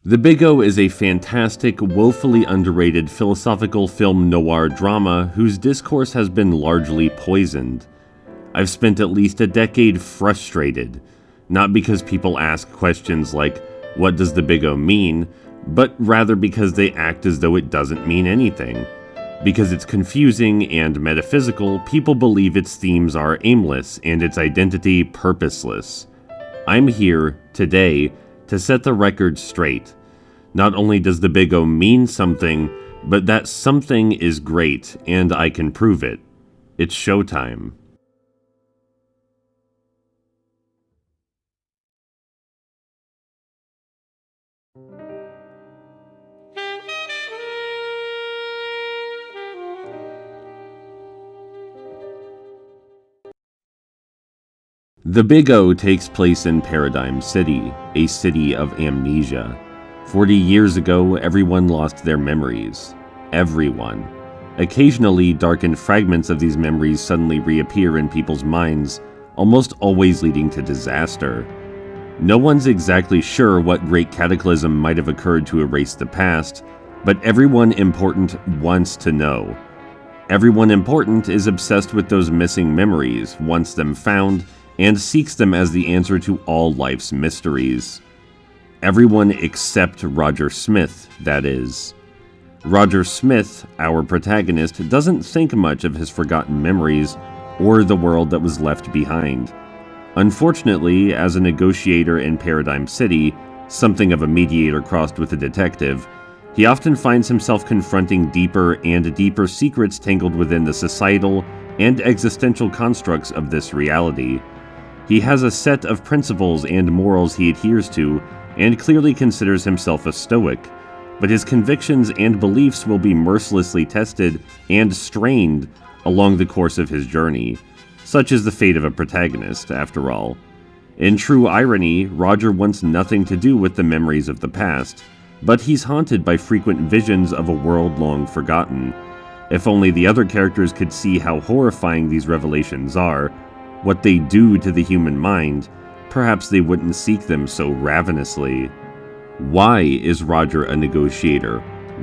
The Big O is a fantastic, woefully underrated philosophical film noir drama whose discourse has been largely poisoned. I've spent at least a decade frustrated, not because people ask questions like, what does the Big O mean, but rather because they act as though it doesn't mean anything. Because it's confusing and metaphysical, people believe its themes are aimless and its identity purposeless. I'm here, today, to set the record straight. Not only does the Big O mean something, but that something is great, and I can prove it. It's showtime. The Big O takes place in Paradigm City, a city of amnesia. 40 years ago, everyone lost their memories. Everyone. Occasionally, darkened fragments of these memories suddenly reappear in people's minds, almost always leading to disaster. No one's exactly sure what great cataclysm might have occurred to erase the past, but everyone important wants to know. Everyone important is obsessed with those missing memories, wants them found, and seeks them as the answer to all life's mysteries. Everyone except Roger Smith, that is. Roger Smith, our protagonist, doesn't think much of his forgotten memories or the world that was left behind. Unfortunately, as a negotiator in Paradigm City, something of a mediator crossed with a detective, he often finds himself confronting deeper and deeper secrets tangled within the societal and existential constructs of this reality. He has a set of principles and morals he adheres to, and clearly considers himself a stoic, but his convictions and beliefs will be mercilessly tested and strained along the course of his journey. Such is the fate of a protagonist, after all. In true irony, Roger wants nothing to do with the memories of the past, but he's haunted by frequent visions of a world long forgotten. If only the other characters could see how horrifying these revelations are, what they do to the human mind, perhaps they wouldn't seek them so ravenously. Why is Roger a negotiator?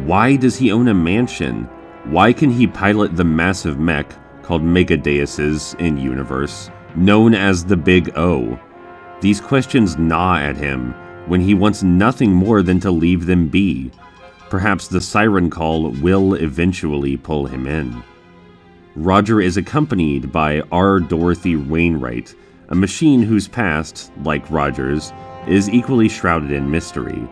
Why does he own a mansion? Why can he pilot the massive mech, called Megadeuses in universe, known as the Big O? These questions gnaw at him when he wants nothing more than to leave them be. Perhaps the siren call will eventually pull him in. Roger is accompanied by R. Dorothy Wainwright, a machine whose past, like Roger's, is equally shrouded in mystery.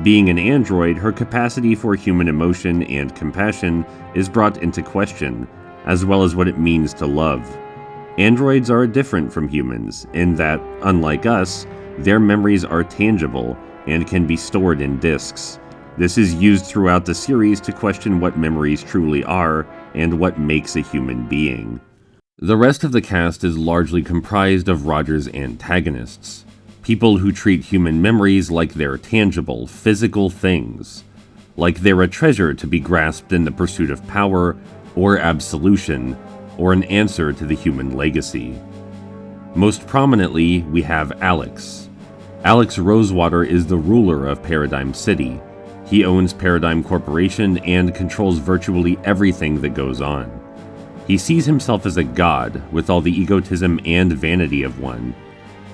Being an android, her capacity for human emotion and compassion is brought into question, as well as what it means to love. Androids are different from humans in that, unlike us, their memories are tangible and can be stored in disks. This is used throughout the series to question what memories truly are and what makes a human being. The rest of the cast is largely comprised of Roger's antagonists, people who treat human memories like they're tangible, physical things, like they're a treasure to be grasped in the pursuit of power or absolution, or an answer to the human legacy. Most prominently, we have Alex. Alex Rosewater is the ruler of Paradigm City. He owns Paradigm Corporation and controls virtually everything that goes on. He sees himself as a god, with all the egotism and vanity of one.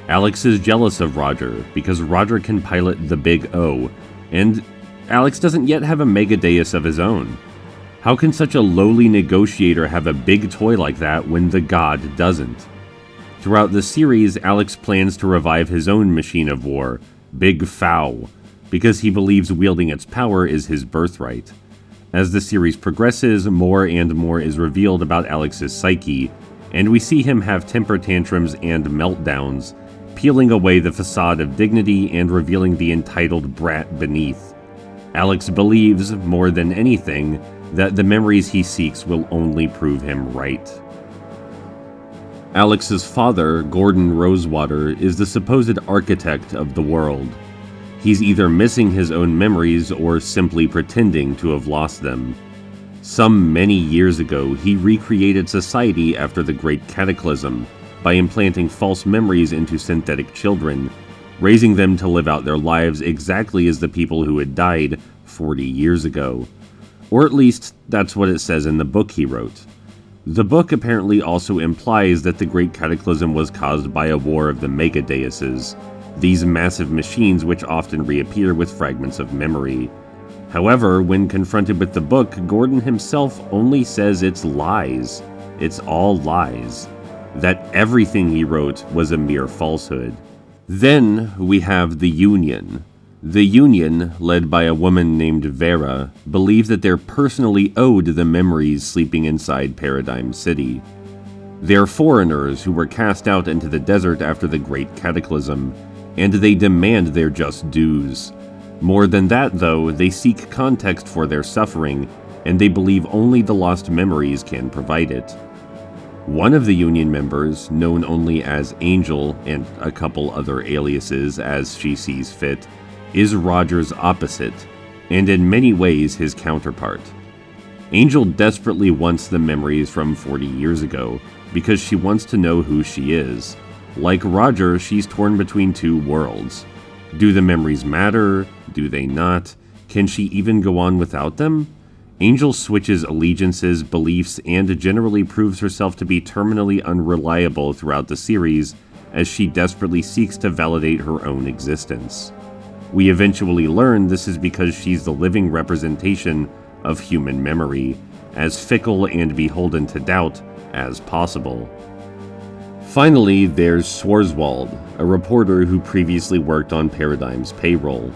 Alex is jealous of Roger, because Roger can pilot the Big O, and Alex doesn't yet have a Megadeus of his own. How can such a lowly negotiator have a big toy like that when the god doesn't? Throughout the series, Alex plans to revive his own machine of war, Big Fow, because he believes wielding its power is his birthright. As the series progresses, more and more is revealed about Alex's psyche, and we see him have temper tantrums and meltdowns, peeling away the facade of dignity and revealing the entitled brat beneath. Alex believes, more than anything, that the memories he seeks will only prove him right. Alex's father, Gordon Rosewater, is the supposed architect of the world. He's either missing his own memories or simply pretending to have lost them. Some many years ago, he recreated society after the Great Cataclysm by implanting false memories into synthetic children, raising them to live out their lives exactly as the people who had died 40 years ago. Or at least, that's what it says in the book he wrote. The book apparently also implies that the Great Cataclysm was caused by a war of the Megadeuses, these massive machines which often reappear with fragments of memory. However, when confronted with the book, Gordon himself only says it's lies. It's all lies. That everything he wrote was a mere falsehood. Then we have the Union. The Union, led by a woman named Vera, believe that they're personally owed the memories sleeping inside Paradigm City. They're foreigners who were cast out into the desert after the Great Cataclysm, and they demand their just dues. More than that, though, they seek context for their suffering, and they believe only the lost memories can provide it. One of the Union members, known only as Angel and a couple other aliases as she sees fit, is Roger's opposite, and in many ways his counterpart. Angel desperately wants the memories from 40 years ago because she wants to know who she is. Like Roger, she's torn between two worlds. Do the memories matter? Do they not? Can she even go on without them? Angel switches allegiances, beliefs, and generally proves herself to be terminally unreliable throughout the series as she desperately seeks to validate her own existence. We eventually learn this is because she's the living representation of human memory, as fickle and beholden to doubt as possible. Finally, there's Schwarzwald, a reporter who previously worked on Paradigm's payroll.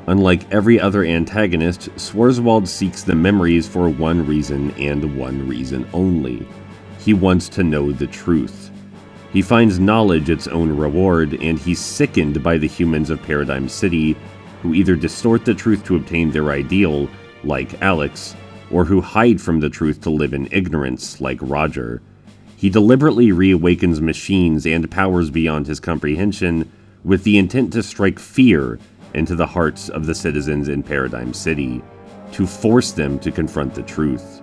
Unlike every other antagonist, Schwarzwald seeks the memories for one reason and one reason only. He wants to know the truth. He finds knowledge its own reward, and he's sickened by the humans of Paradigm City who either distort the truth to obtain their ideal, like Alex, or who hide from the truth to live in ignorance, like Roger. He deliberately reawakens machines and powers beyond his comprehension with the intent to strike fear into the hearts of the citizens in Paradigm City, to force them to confront the truth.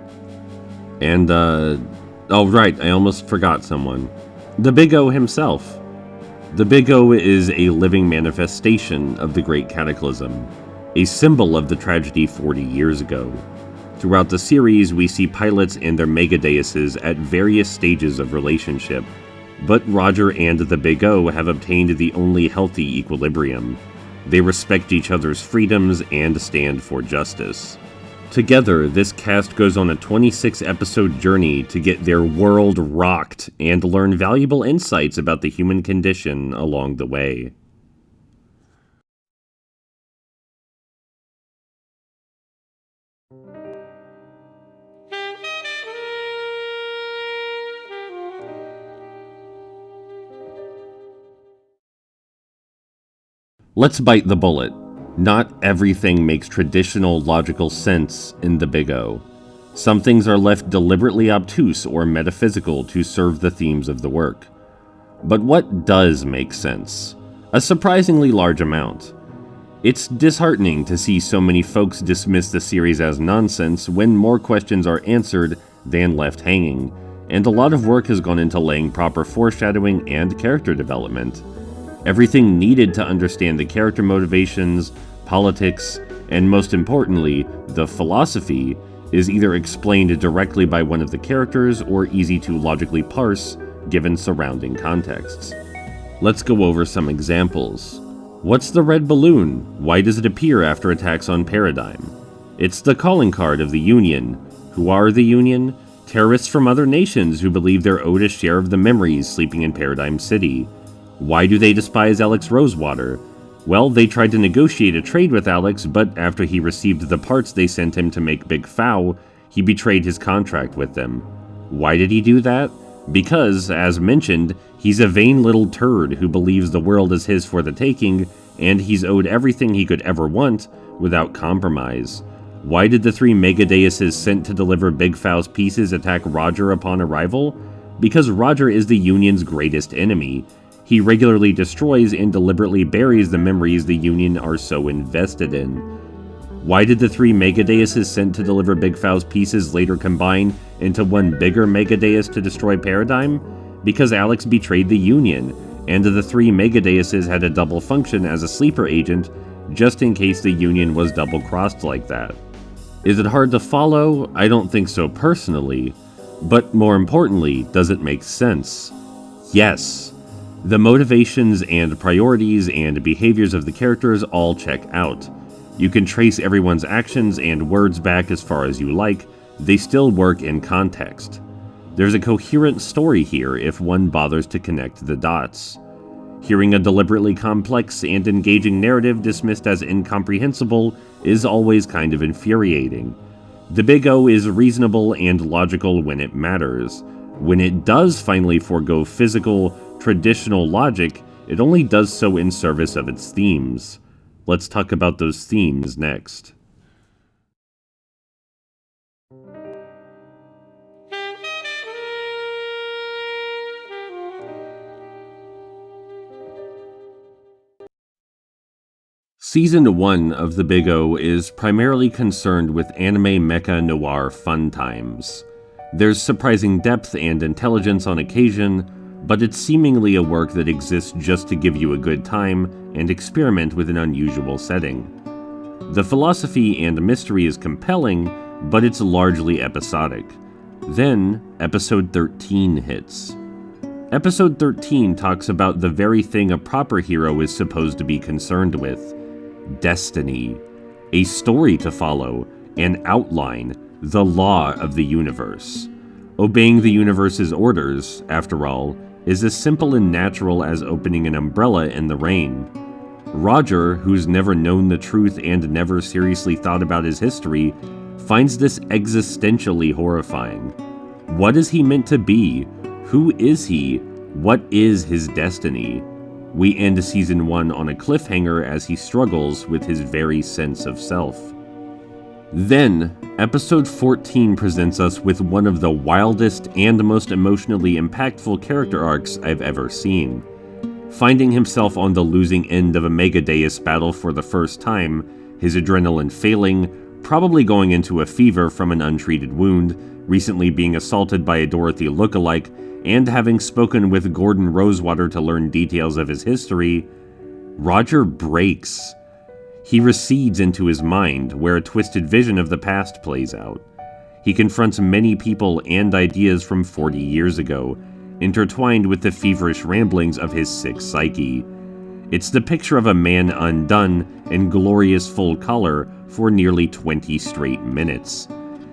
And, oh right, I almost forgot someone. The Big O himself. The Big O is a living manifestation of the Great Cataclysm, a symbol of the tragedy 40 years ago. Throughout the series, we see pilots and their Megadeuses at various stages of relationship, but Roger and the Big O have obtained the only healthy equilibrium. They respect each other's freedoms and stand for justice. Together, this cast goes on a 26-episode journey to get their world rocked and learn valuable insights about the human condition along the way. Let's bite the bullet. Not everything makes traditional logical sense in the Big O. Some things are left deliberately obtuse or metaphysical to serve the themes of the work. But what does make sense? A surprisingly large amount. It's disheartening to see so many folks dismiss the series as nonsense when more questions are answered than left hanging, and a lot of work has gone into laying proper foreshadowing and character development. Everything needed to understand the character motivations, politics, and most importantly, the philosophy, is either explained directly by one of the characters or easy to logically parse given surrounding contexts. Let's go over some examples. What's the red balloon? Why does it appear after attacks on Paradigm? It's the calling card of the Union. Who are the Union? Terrorists from other nations who believe they're owed a share of the memories sleeping in Paradigm City. Why do they despise Alex Rosewater? Well, they tried to negotiate a trade with Alex, but after he received the parts they sent him to make Big Fow, he betrayed his contract with them. Why did he do that? Because, as mentioned, he's a vain little turd who believes the world is his for the taking, and he's owed everything he could ever want without compromise. Why did the three Megadeuses sent to deliver Big Fow's pieces attack Roger upon arrival? Because Roger is the Union's greatest enemy. He regularly destroys and deliberately buries the memories the Union are so invested in. Why did the three Megadeuses sent to deliver Big Fow's pieces later combine into one bigger Megadeus to destroy Paradigm? Because Alex betrayed the Union, and the three Megadeuses had a double function as a sleeper agent just in case the Union was double-crossed like that. Is it hard to follow? I don't think so personally, but more importantly, does it make sense? Yes. The motivations and priorities and behaviors of the characters all check out. You can trace everyone's actions and words back as far as you like, they still work in context. There's a coherent story here if one bothers to connect the dots. Hearing a deliberately complex and engaging narrative dismissed as incomprehensible is always kind of infuriating. The Big O is reasonable and logical when it matters. When it does finally forego physical, traditional logic, it only does so in service of its themes. Let's talk about those themes next. Season 1 of The Big O is primarily concerned with anime mecha noir fun times. There's surprising depth and intelligence on occasion, but it's seemingly a work that exists just to give you a good time and experiment with an unusual setting. The philosophy and mystery is compelling, but it's largely episodic. Then, Episode 13 hits. Episode 13 talks about the very thing a proper hero is supposed to be concerned with: destiny, a story to follow, an outline, the law of the universe. Obeying the universe's orders, after all, is as simple and natural as opening an umbrella in the rain. Roger, who's never known the truth and never seriously thought about his history, finds this existentially horrifying. What is he meant to be? Who is he? What is his destiny? We end Season 1 on a cliffhanger as he struggles with his very sense of self. Then, Episode 14 presents us with one of the wildest and most emotionally impactful character arcs I've ever seen. Finding himself on the losing end of a Megadeus battle for the first time, his adrenaline failing, probably going into a fever from an untreated wound, recently being assaulted by a Dorothy lookalike, and having spoken with Gordon Rosewater to learn details of his history, Roger breaks. He recedes into his mind, where a twisted vision of the past plays out. He confronts many people and ideas from 40 years ago, intertwined with the feverish ramblings of his sick psyche. It's the picture of a man undone in glorious full color for nearly 20 straight minutes.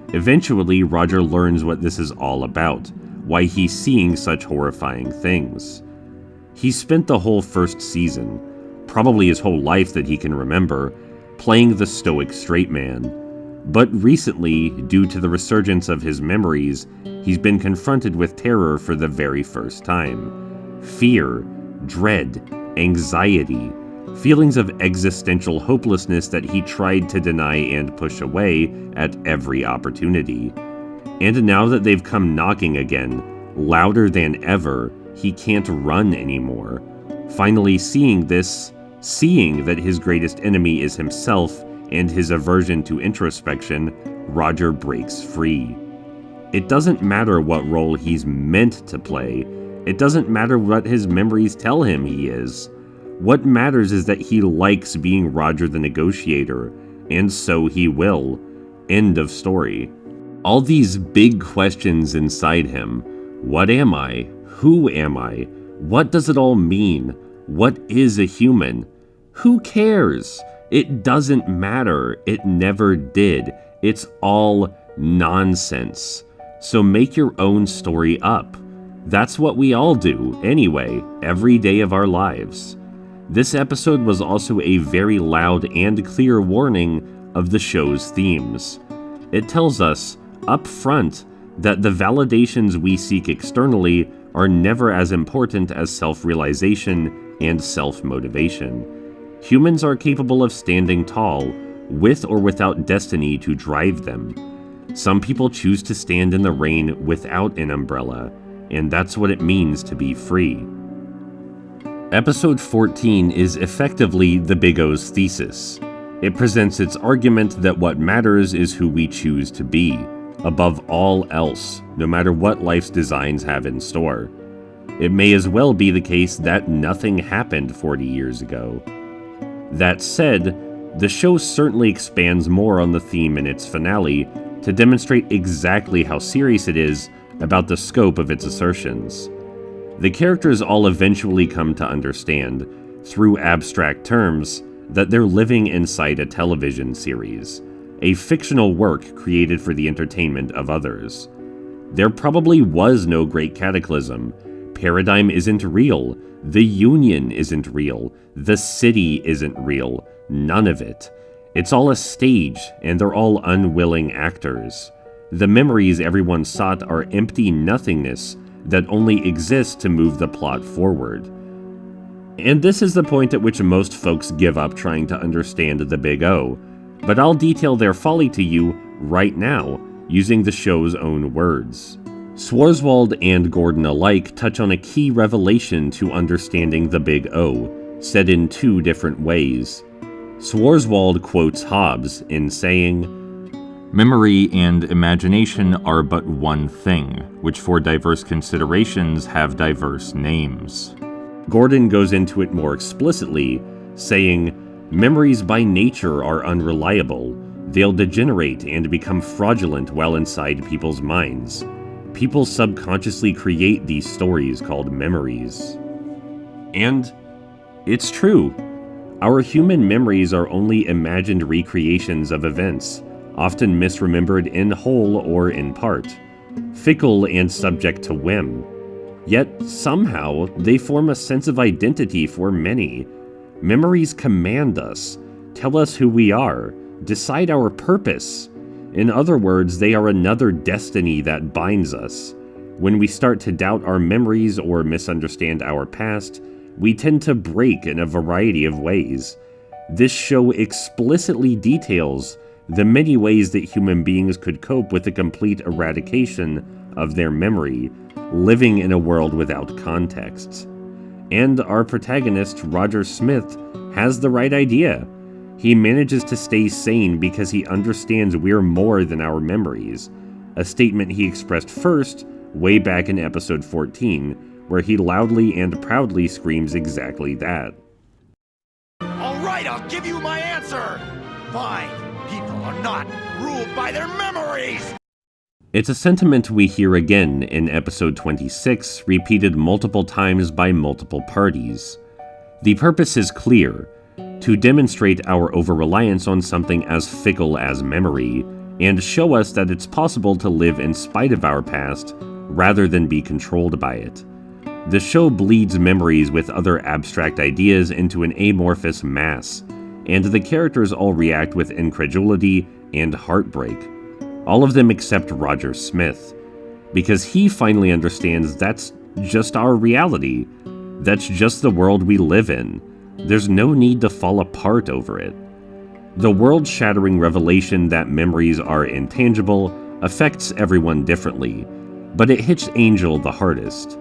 Eventually, Roger learns what this is all about, why he's seeing such horrifying things. He spent the whole first season, probably his whole life that he can remember, playing the stoic straight man. But recently, due to the resurgence of his memories, he's been confronted with terror for the very first time. Fear, dread, anxiety, feelings of existential hopelessness that he tried to deny and push away at every opportunity. And now that they've come knocking again, louder than ever, he can't run anymore. Finally seeing that his greatest enemy is himself and his aversion to introspection, Roger breaks free. It doesn't matter what role he's meant to play. It doesn't matter what his memories tell him he is. What matters is that he likes being Roger the Negotiator, and so he will. End of story. All these big questions inside him. What am I? Who am I? What does it all mean? What is a human? Who cares? It doesn't matter. It never did. It's all nonsense. So make your own story up. That's what we all do, anyway, every day of our lives. This episode was also a very loud and clear warning of the show's themes. It tells us, up front, that the validations we seek externally are never as important as self-realization and self-motivation. Humans are capable of standing tall, with or without destiny to drive them. Some people choose to stand in the rain without an umbrella, and that's what it means to be free. Episode 14 is effectively the Big O's thesis. It presents its argument that what matters is who we choose to be, above all else, no matter what life's designs have in store. It may as well be the case that nothing happened 40 years ago. That said, the show certainly expands more on the theme in its finale to demonstrate exactly how serious it is about the scope of its assertions. The characters all eventually come to understand, through abstract terms, that they're living inside a television series, a fictional work created for the entertainment of others. There probably was no great cataclysm. Paradigm isn't real. The Union isn't real. The city isn't real. None of it. It's all a stage, and they're all unwilling actors. The memories everyone sought are empty nothingness that only exist to move the plot forward. And this is the point at which most folks give up trying to understand the Big O, but I'll detail their folly to you right now, using the show's own words. Swarzwald and Gordon alike touch on a key revelation to understanding the Big O, said in two different ways. Swarzwald quotes Hobbes in saying, "Memory and imagination are but one thing, which for diverse considerations have diverse names." Gordon goes into it more explicitly, saying, "Memories by nature are unreliable. They'll degenerate and become fraudulent while inside people's minds. People subconsciously create these stories called memories." And it's true. Our human memories are only imagined recreations of events, often misremembered in whole or in part, fickle and subject to whim. Yet, somehow, they form a sense of identity for many. Memories command us, tell us who we are, decide our purpose. In other words, they are another destiny that binds us. When we start to doubt our memories or misunderstand our past, we tend to break in a variety of ways. This show explicitly details the many ways that human beings could cope with the complete eradication of their memory, living in a world without contexts. And our protagonist, Roger Smith, has the right idea. He manages to stay sane because he understands we're more than our memories, a statement he expressed first way back in episode 14, where he loudly and proudly screams exactly that. All right, I'll give you my answer! Fine, people are not ruled by their memories! It's a sentiment we hear again in episode 26, repeated multiple times by multiple parties. The purpose is clear: to demonstrate our over-reliance on something as fickle as memory, and show us that it's possible to live in spite of our past, rather than be controlled by it. The show bleeds memories with other abstract ideas into an amorphous mass, and the characters all react with incredulity and heartbreak. All of them except Roger Smith, because he finally understands that's just our reality. That's just the world we live in. There's no need to fall apart over it. The world-shattering revelation that memories are intangible affects everyone differently, but it hits Angel the hardest.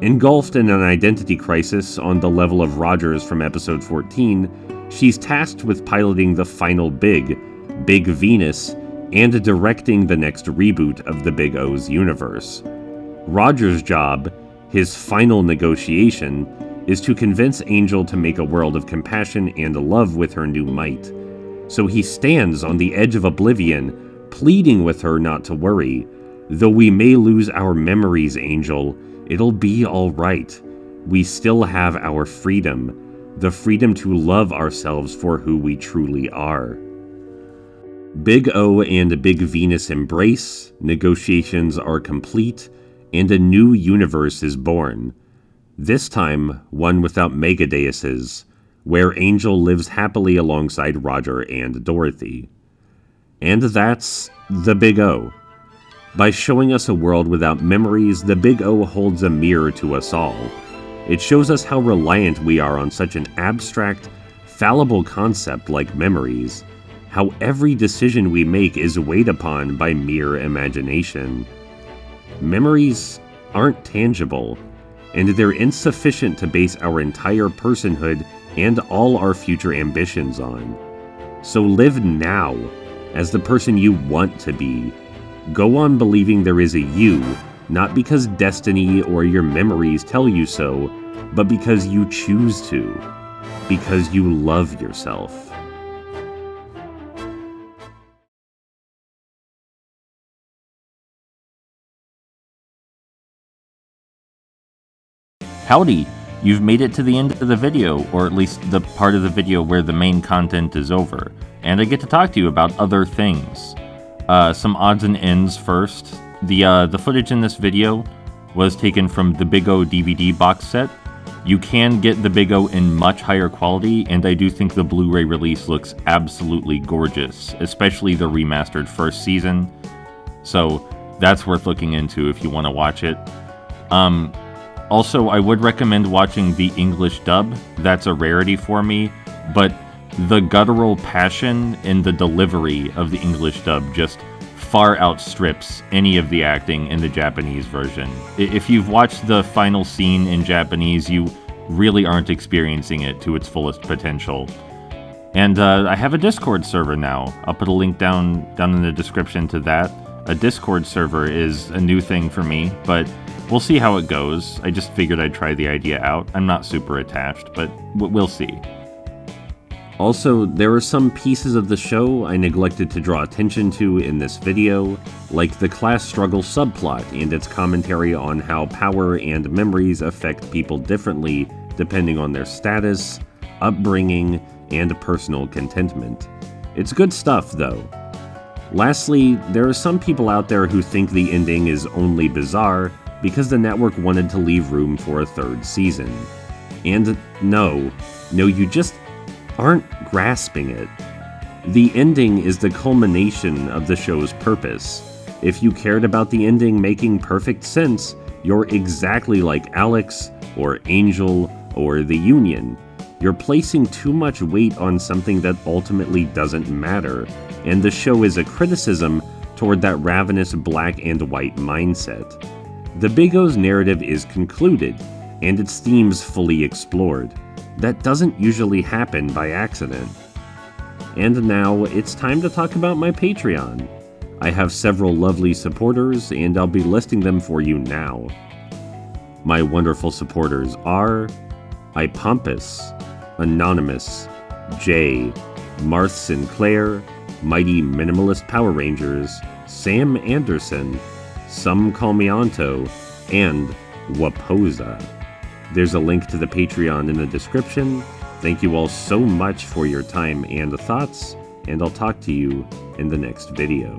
Engulfed in an identity crisis on the level of Rogers from episode 14, she's tasked with piloting the final Big Venus, and directing the next reboot of the Big O's universe. Roger's job, his final negotiation, is to convince Angel to make a world of compassion and love with her new might. So he stands on the edge of oblivion, pleading with her not to worry. Though we may lose our memories, Angel, it'll be all right. We still have our freedom, the freedom to love ourselves for who we truly are. Big O and Big Venus embrace, negotiations are complete, and a new universe is born. This time, one without megadeuses, where Angel lives happily alongside Roger and Dorothy. And that's the Big O. By showing us a world without memories, the Big O holds a mirror to us all. It shows us how reliant we are on such an abstract, fallible concept like memories, how every decision we make is weighed upon by mere imagination. Memories aren't tangible, and they're insufficient to base our entire personhood and all our future ambitions on. So live now as the person you want to be. Go on believing there is a you Not because destiny or your memories tell you so, but because you choose to. Because you love yourself. Howdy! You've made it to the end of the video, or at least the part of the video where the main content is over, and I get to talk to you about other things. Some odds and ends first. The footage in this video was taken from the Big O DVD box set. You can get the Big O in much higher quality, and I do think the Blu-ray release looks absolutely gorgeous, especially the remastered first season. So that's worth looking into if you want to watch it. Also, I would recommend watching the English dub. That's a rarity for me, but the guttural passion in the delivery of the English dub just far outstrips any of the acting in the Japanese version. If you've watched the final scene in Japanese, you really aren't experiencing it to its fullest potential. And I have a Discord server now. I'll put a link down in the description to that. A Discord server is a new thing for me, but we'll see how it goes. I just figured I'd try the idea out. I'm not super attached, but we'll see. Also, there are some pieces of the show I neglected to draw attention to in this video, like the class struggle subplot and its commentary on how power and memories affect people differently depending on their status, upbringing, and personal contentment. It's good stuff, though. Lastly, there are some people out there who think the ending is only bizarre because the network wanted to leave room for a third season. And no, you just aren't grasping it. The ending is the culmination of the show's purpose. If you cared about the ending making perfect sense, you're exactly like Alex, or Angel, or the Union. You're placing too much weight on something that ultimately doesn't matter, and the show is a criticism toward that ravenous black and white mindset. The Big O's narrative is concluded, and its themes fully explored. That doesn't usually happen by accident. And now, it's time to talk about my Patreon. I have several lovely supporters, and I'll be listing them for you now. My wonderful supporters are iPompous, Anonymous, Jay, Marth Sinclair, Mighty Minimalist Power Rangers, Sam Anderson, Some Call Me Anto, and Waposa. There's a link to the Patreon in the description. Thank you all so much for your time and thoughts, and I'll talk to you in the next video.